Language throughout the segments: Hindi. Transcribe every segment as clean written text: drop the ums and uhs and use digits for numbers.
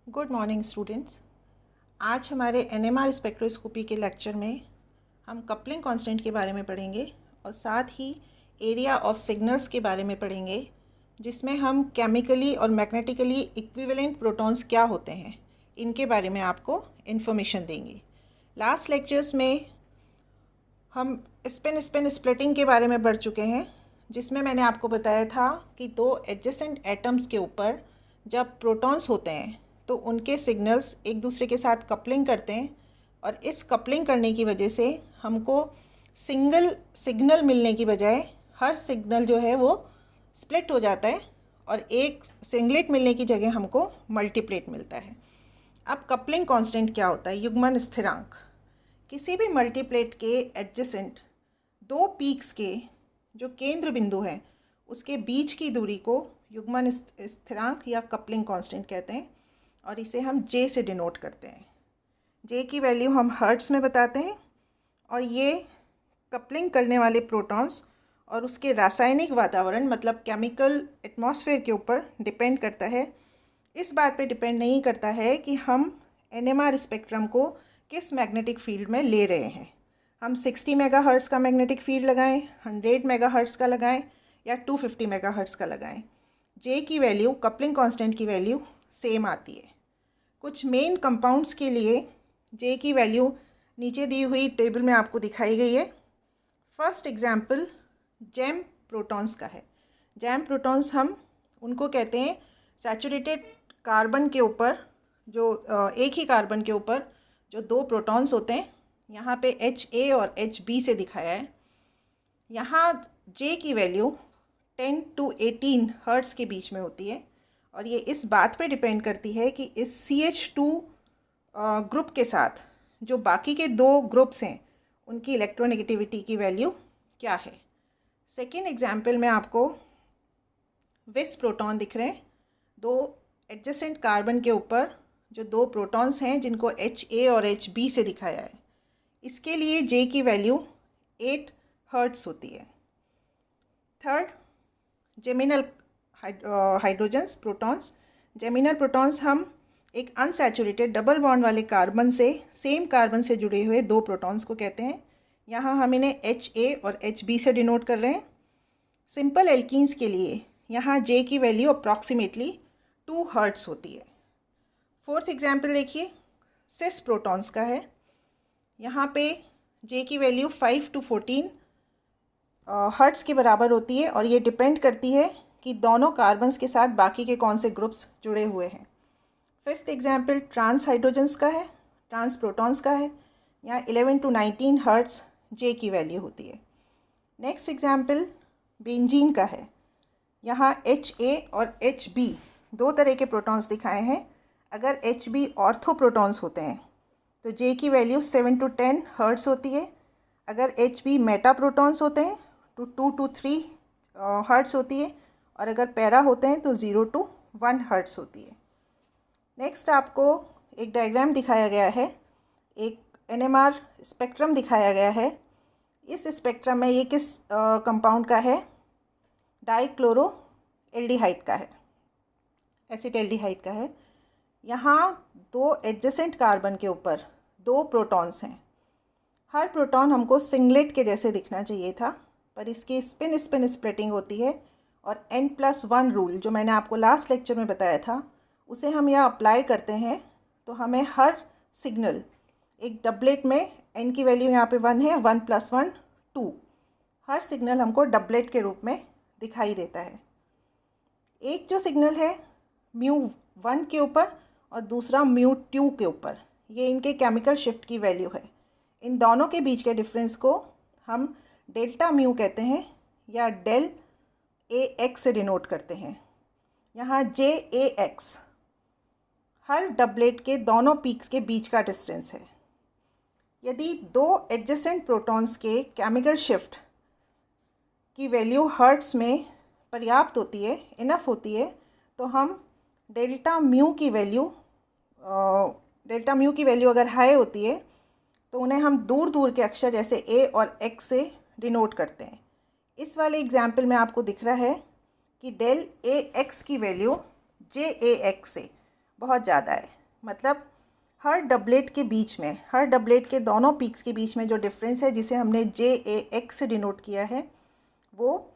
Good morning students. आज हमारे एनएमआर स्पेक्ट्रोस्कोपी के लेक्चर में हम कपलिंग कांस्टेंट के बारे में पढ़ेंगे और साथ ही एरिया ऑफ सिग्नल्स के बारे में पढ़ेंगे, जिसमें हम केमिकली और मैग्नेटिकली इक्विवेलेंट प्रोटॉन्स क्या होते हैं इनके बारे में आपको इन्फॉर्मेशन देंगे। लास्ट लेक्चर्स में हम स्पिन स्पिन स्प्लिटिंग के बारे में पढ़ चुके हैं, जिसमें मैंने आपको बताया था कि दो एडजेसेंट एटम्स के ऊपर जब प्रोटॉन्स होते हैं तो उनके सिग्नल्स एक दूसरे के साथ कपलिंग करते हैं और इस कपलिंग करने की वजह से हमको सिंगल सिग्नल मिलने की बजाय हर सिग्नल जो है वो स्प्लिट हो जाता है और एक सिंगलेट मिलने की जगह हमको मल्टीप्लेट मिलता है। अब कपलिंग कांस्टेंट क्या होता है? युग्मन स्थिरांक। किसी भी मल्टीप्लेट के एडजेसेंट दो पीक्स के जो केंद्र बिंदु हैं उसके बीच की दूरी को युग्मन स्थिरांक या कपलिंग कांस्टेंट कहते हैं और इसे हम जे से डिनोट करते हैं। जे की वैल्यू हम हर्ट्ज़ में बताते हैं और ये कपलिंग करने वाले प्रोटॉन्स और उसके रासायनिक वातावरण मतलब केमिकल एटमॉस्फेयर के ऊपर डिपेंड करता है। इस बात पे डिपेंड नहीं करता है कि हम एनएमआर स्पेक्ट्रम को किस मैग्नेटिक फील्ड में ले रहे हैं। हम 60 मेगाहर्ट्ज़ का मैग्नेटिक फील्ड लगाएं, 100 मेगाहर्ट्ज़ का लगाएं या 250 मेगाहर्ट्ज़ का लगाएं, जे की वैल्यू, कपलिंग कांस्टेंट की वैल्यू सेम आती है। कुछ मेन कंपाउंड्स के लिए जे की वैल्यू नीचे दी हुई टेबल में आपको दिखाई गई है। फर्स्ट एग्जाम्पल जैम प्रोटॉन्स का है। जैम प्रोटॉन्स हम उनको कहते हैं सैचुरेटेड कार्बन के ऊपर जो एक ही कार्बन के ऊपर जो दो प्रोटॉन्स होते हैं। यहाँ पे HA और HB से दिखाया है। यहाँ जे की वैल्यू 10 to 18 हर्ट्ज़ के बीच में होती है और ये इस बात पे डिपेंड करती है कि इस CH2 ग्रुप के साथ जो बाकी के दो ग्रुप्स हैं उनकी इलेक्ट्रोनेगेटिविटी की वैल्यू क्या है। सेकेंड एग्जाम्पल में आपको विस प्रोटॉन दिख रहे हैं। दो एडजेसेंट कार्बन के ऊपर जो दो प्रोटॉन्स हैं जिनको HA और HB से दिखाया है, इसके लिए जे की वैल्यू 8 हर्ट्ज़ होती है। Third geminal hydrogens protons. Geminal protons हम एक अनसैचुरेटेड डबल बॉन्ड वाले कार्बन से सेम कार्बन से जुड़े हुए दो प्रोटॉन्स को कहते हैं। यहाँ हम इन्हें HA और HB से डिनोट कर रहे हैं। सिंपल एल्कीन्स के लिए यहाँ जे की वैल्यू अप्रॉक्सीमेटली 2 हर्ट्ज़ होती है। फोर्थ एग्जाम्पल देखिए, सिस प्रोटॉन्स का है। यहाँ पे जे की वैल्यू 5 to 14 हर्ट्ज़ के बराबर होती है और ये डिपेंड करती है कि दोनों कार्बन्स के साथ बाकी के कौन से ग्रुप्स जुड़े हुए हैं। फिफ्थ एग्जाम्पल ट्रांस हाइड्रोजन्स का है, ट्रांस प्रोटॉन्स का है। यहाँ 11 to 19 हर्ट्ज़ जे की वैल्यू होती है। नेक्स्ट एग्जाम्पल बेंजीन का है। यहाँ HA और HB दो तरह के प्रोटॉन्स दिखाए हैं। अगर HB ऑर्थो प्रोटॉन्स होते हैं तो जे की वैल्यू 7 to 10 हर्ट्ज़ होती है। अगर HB मेटा प्रोटॉन्स होते हैं तो 2 to 3 हर्ट्ज़ होती है और अगर पैरा होते हैं तो 0 to 1 हर्ट्ज़ होती है। नेक्स्ट आपको एक डायग्राम दिखाया गया है, एक NMR स्पेक्ट्रम दिखाया गया है। इस स्पेक्ट्रम में ये किस कंपाउंड का है? डाइक्लोरो एल्डिहाइड का है, एसिटाल्डिहाइड का है। यहाँ दो एडजेसेंट कार्बन के ऊपर दो प्रोटॉन्स हैं। हर प्रोटॉन हमको सिंगलेट के जैसे दिखना चाहिए था, पर इसकी स्पिन स्पिन स्प्लिटिंग होती है और N+1 रूल जो मैंने आपको लास्ट लेक्चर में बताया था उसे हम यहाँ अप्लाई करते हैं तो हमें हर सिग्नल एक डबलेट में n की वैल्यू यहाँ पे 1 है, 1 + 1 2, हर सिग्नल हमको डबलेट के रूप में दिखाई देता है। एक जो सिग्नल है μ1 के ऊपर और दूसरा μ2 के ऊपर, ये इनके केमिकल शिफ्ट की वैल्यू है। इन दोनों के बीच के डिफरेंस को हम डेल्टा म्यू कहते हैं या डेल AX से डिनोट करते हैं। यहाँ JAX हर डबलेट के दोनों पीक्स के बीच का डिस्टेंस है। यदि दो एडजेसेंट प्रोटॉन्स के केमिकल शिफ्ट की वैल्यू हर्ट्ज़ में पर्याप्त होती है, इनफ होती है, तो हम डेल्टा म्यू की वैल्यू अगर हाई होती है तो उन्हें हम दूर दूर के अक्षर जैसे A और X से डिनोट करते हैं। इस वाले एग्जाम्पल में आपको दिख रहा है कि डेल AX की वैल्यू JAX से बहुत ज़्यादा है। मतलब हर डबलेट के बीच में, हर डबलेट के दोनों पीक्स के बीच में जो डिफरेंस है, जिसे हमने JAX से डिनोट किया है, वो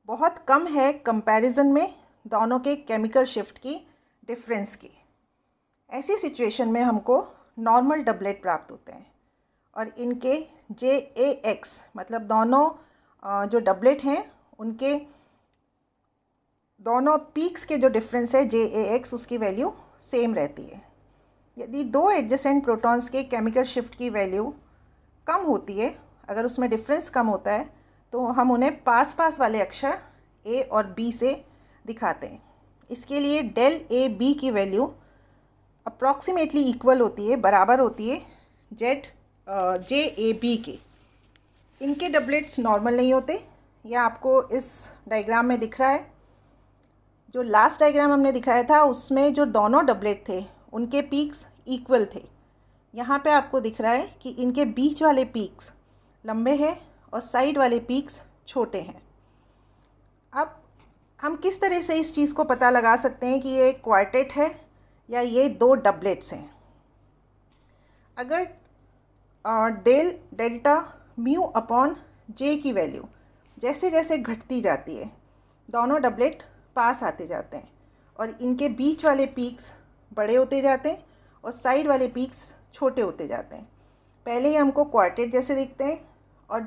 बहुत कम है कंपैरिजन में दोनों के केमिकल शिफ्ट की डिफरेंस की। ऐसी सिचुएशन में हमको नॉर्मल डबलेट प्राप्त होते हैं और इनके JAX मतलब दोनों जो डबलेट हैं उनके दोनों पीक्स के जो डिफरेंस है JAX, उसकी वैल्यू सेम रहती है। यदि दो एडजेसेंट प्रोटॉन्स के केमिकल शिफ्ट की वैल्यू कम होती है, अगर उसमें डिफरेंस कम होता है, तो हम उन्हें पास पास वाले अक्षर A और B से दिखाते हैं। इसके लिए डेल AB की वैल्यू अप्रॉक्सीमेटली इक्वल होती है, बराबर होती है JAB के। इनके डबलेट्स नॉर्मल नहीं होते। यह आपको इस डायग्राम में दिख रहा है। जो लास्ट डायग्राम हमने दिखाया था उसमें जो दोनों डबलेट थे उनके पीक्स इक्वल थे। यहाँ पे आपको दिख रहा है कि इनके बीच वाले पीक्स लंबे हैं और साइड वाले पीक्स छोटे हैं। अब हम किस तरह से इस चीज़ को पता लगा सकते हैं कि ये एक क्वार्टेट है या ये दो डबलेट्स हैं? अगर डेल्टा म्यू अपॉन जे की वैल्यू जैसे जैसे घटती जाती है, दोनों डबलेट पास आते जाते हैं और इनके बीच वाले पीक्स बड़े होते जाते हैं और साइड वाले पीक्स छोटे होते जाते हैं। पहले ही हमको क्वार्टेट जैसे दिखते हैं और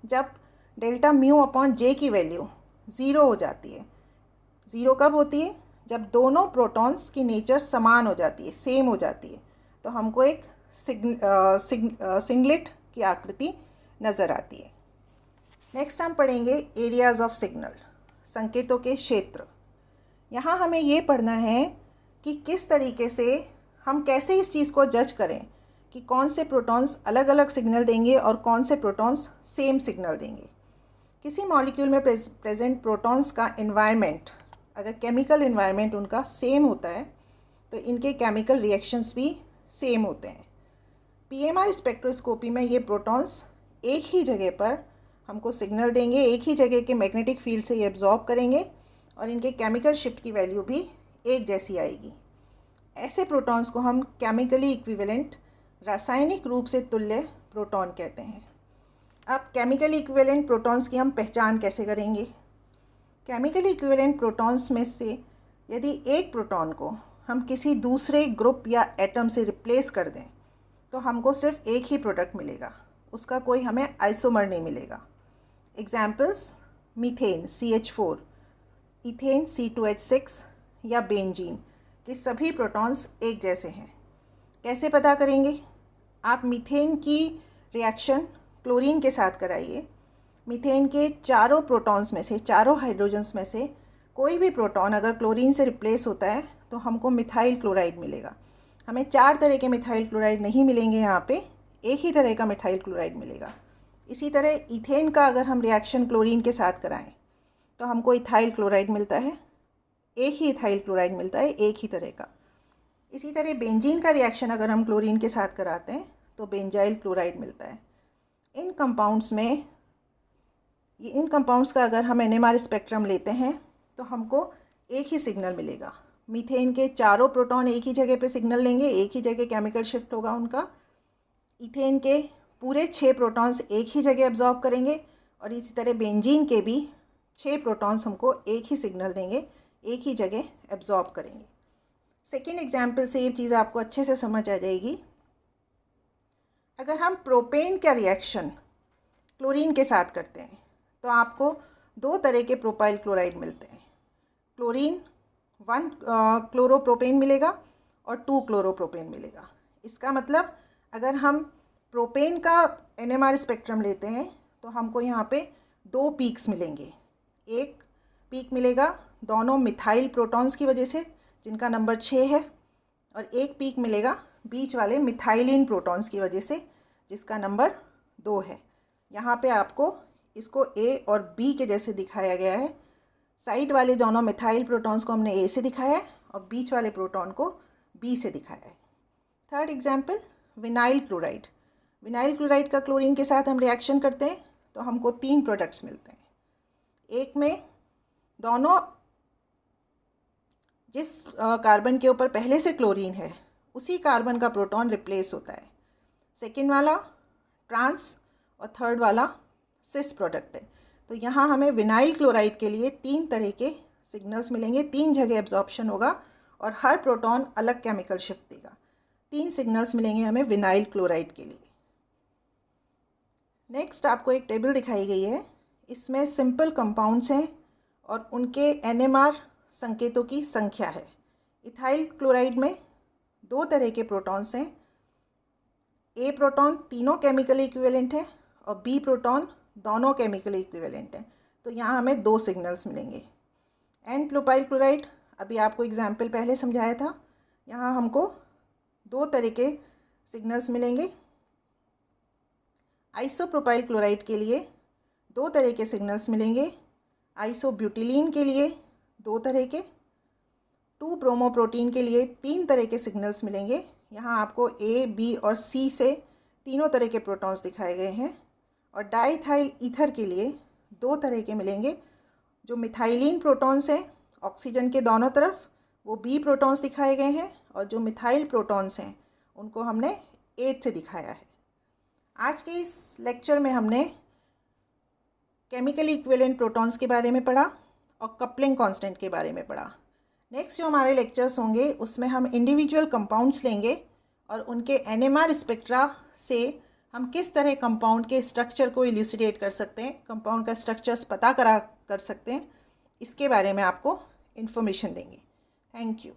जब डेल्टा म्यू अपॉन जे की वैल्यू ज़ीरो हो जाती है। ज़ीरो कब होती है? जब दोनों प्रोटॉन्स की नेचर समान हो जाती है, सेम हो जाती है, तो हमको एक सिंगलेट की आकृति नज़र आती है। नेक्स्ट हम पढ़ेंगे एरियाज़ ऑफ सिग्नल, संकेतों के क्षेत्र। यहाँ हमें ये पढ़ना है कि किस तरीके से हम कैसे इस चीज़ को जज करें कि कौन से प्रोटॉन्स अलग अलग सिग्नल देंगे और कौन से प्रोटॉन्स सेम सिग्नल देंगे। किसी मॉलिक्यूल में प्रेजेंट प्रोटॉन्स का एनवायरनमेंट, अगर केमिकल एनवायरनमेंट उनका सेम होता है तो इनके केमिकल रिएक्शंस भी सेम होते हैं। PMR स्पेक्ट्रोस्कोपी में ये प्रोटॉन्स एक ही जगह पर हमको सिग्नल देंगे, एक ही जगह के मैग्नेटिक फील्ड से ये एब्जॉर्ब करेंगे और इनके केमिकल शिफ्ट की वैल्यू भी एक जैसी आएगी। ऐसे प्रोटॉन्स को हम केमिकली इक्विवेलेंट, रासायनिक रूप से तुल्य प्रोटॉन कहते हैं। अब केमिकली इक्विवेलेंट प्रोटॉन्स की हम पहचान कैसे करेंगे? केमिकली इक्विवेलेंट प्रोटॉन्स में से यदि एक प्रोटॉन को हम किसी दूसरे ग्रुप या एटम से रिप्लेस कर दें तो हमको सिर्फ एक ही प्रोडक्ट मिलेगा, उसका कोई हमें आइसोमर नहीं मिलेगा। Examples methane CH4, ethane C2H6 या बेंजीन के सभी प्रोटॉन्स एक जैसे हैं। कैसे पता करेंगे? आप मीथेन की रिएक्शन क्लोरीन के साथ कराइए। मीथेन के चारों प्रोटॉन्स में से, चारों हाइड्रोजन्स में से कोई भी प्रोटॉन अगर क्लोरीन से रिप्लेस होता है तो हमको मिथाइल क्लोराइड मिलेगा। हमें 4 तरह के मिथाइल क्लोराइड नहीं मिलेंगे, यहाँ पे एक ही तरह का मिथाइल क्लोराइड मिलेगा। इसी तरह इथेन का अगर हम रिएक्शन क्लोरीन के साथ कराएं तो हमको इथाइल क्लोराइड मिलता है, एक ही इथाइल क्लोराइड मिलता है, एक ही तरह का। इसी तरह बेंजीन का रिएक्शन अगर हम क्लोरीन के साथ कराते हैं तो बेंजाइल क्लोराइड मिलता है। इन कंपाउंड्स का अगर हम NMR स्पेक्ट्रम लेते हैं तो हमको एक ही सिग्नल मिलेगा। मीथेन के चारों प्रोटॉन एक ही जगह पे सिग्नल लेंगे, एक ही जगह केमिकल शिफ्ट होगा उनका। इथेन के पूरे 6 प्रोटॉन्स एक ही जगह एब्जॉर्ब करेंगे और इसी तरह बेंजीन के भी 6 प्रोटॉन्स हमको एक ही सिग्नल देंगे, एक ही जगह एब्जॉर्ब करेंगे। सेकेंड एग्जाम्पल से ये चीज़ आपको अच्छे से समझ आ जाएगी। अगर हम प्रोपेन का रिएक्शन क्लोरीन के साथ करते हैं तो आपको 2 तरह के प्रोपाइल क्लोराइड मिलते हैं। क्लोरीन 1 क्लोरोप्रोपेन मिलेगा और 2 क्लोरोप्रोपेन मिलेगा। इसका मतलब अगर हम प्रोपेन का NMR स्पेक्ट्रम लेते हैं तो हमको यहाँ पे 2 पीक्स मिलेंगे। एक पीक मिलेगा दोनों मिथाइल प्रोटॉन्स की वजह से जिनका नंबर 6 है, और एक पीक मिलेगा बीच वाले मिथाइलिन प्रोटॉन्स की वजह से जिसका नंबर 2 है। यहाँ पे आपको इसको A और B के जैसे दिखाया गया है। साइड वाले दोनों मिथाइल प्रोटॉन्स को हमने A से दिखाया है और बीच वाले प्रोटॉन को B से दिखाया है। Third example vinyl chloride. Vinyl chloride का क्लोरीन के साथ हम रिएक्शन करते हैं तो हमको 3 प्रोडक्ट्स मिलते हैं। एक में दोनों जिस कार्बन के ऊपर पहले से क्लोरीन है उसी कार्बन का प्रोटॉन रिप्लेस होता है। सेकेंड वाला ट्रांस और थर्ड वाला सिस प्रोडक्ट है। तो यहाँ हमें विनाइल क्लोराइड के लिए 3 तरह के सिग्नल्स मिलेंगे, 3 जगह एब्जॉर्प्शन होगा और हर प्रोटॉन अलग केमिकल शिफ्ट देगा। 3 सिग्नल्स मिलेंगे हमें विनाइल क्लोराइड के लिए। नेक्स्ट आपको एक टेबल दिखाई गई है, इसमें सिंपल कंपाउंड्स हैं और उनके NMR संकेतों की संख्या है। इथाइल क्लोराइड में 2 तरह के प्रोटॉन्स हैं। A प्रोटॉन तीनों केमिकली इक्विवेलेंट है और B प्रोटॉन दोनों केमिकली इक्विवेलेंट हैं। तो यहाँ हमें 2 सिग्नल्स मिलेंगे। N प्रोपाइल क्लोराइड अभी आपको एग्जाम्पल पहले समझाया था, यहाँ हमको 2 तरह के सिग्नल्स मिलेंगे। आइसोप्रोपाइल क्लोराइड के लिए 2 तरह के सिग्नल्स मिलेंगे। आइसोब्यूटिलीन के लिए 2 तरह के, 2-ब्रोमोप्रोटीन के लिए 3 तरह के सिग्नल्स मिलेंगे। यहाँ आपको A, B और C से तीनों तरह के प्रोटॉन्स दिखाए गए हैं। और डाईथाइल ईथर के लिए 2 तरह के मिलेंगे। जो मिथाइलिन प्रोटॉन्स हैं ऑक्सीजन के दोनों तरफ, वो B प्रोटॉन्स दिखाए गए हैं और जो मिथाइल प्रोटॉन्स हैं उनको हमने 8 से दिखाया है। आज के इस लेक्चर में हमने केमिकली इक्विवेलेंट प्रोटॉन्स के बारे में पढ़ा और कपलिंग कांस्टेंट के बारे में पढ़ा। नेक्स्ट जो हमारे लेक्चर्स होंगे उसमें हम इंडिविजुअल कंपाउंड्स लेंगे और उनके NMR स्पेक्ट्रा से हम किस तरह कंपाउंड के स्ट्रक्चर को इल्यूसिडेट कर सकते हैं, कंपाउंड का स्ट्रक्चर्स पता कर सकते हैं, इसके बारे में आपको इन्फॉर्मेशन देंगे। Thank you.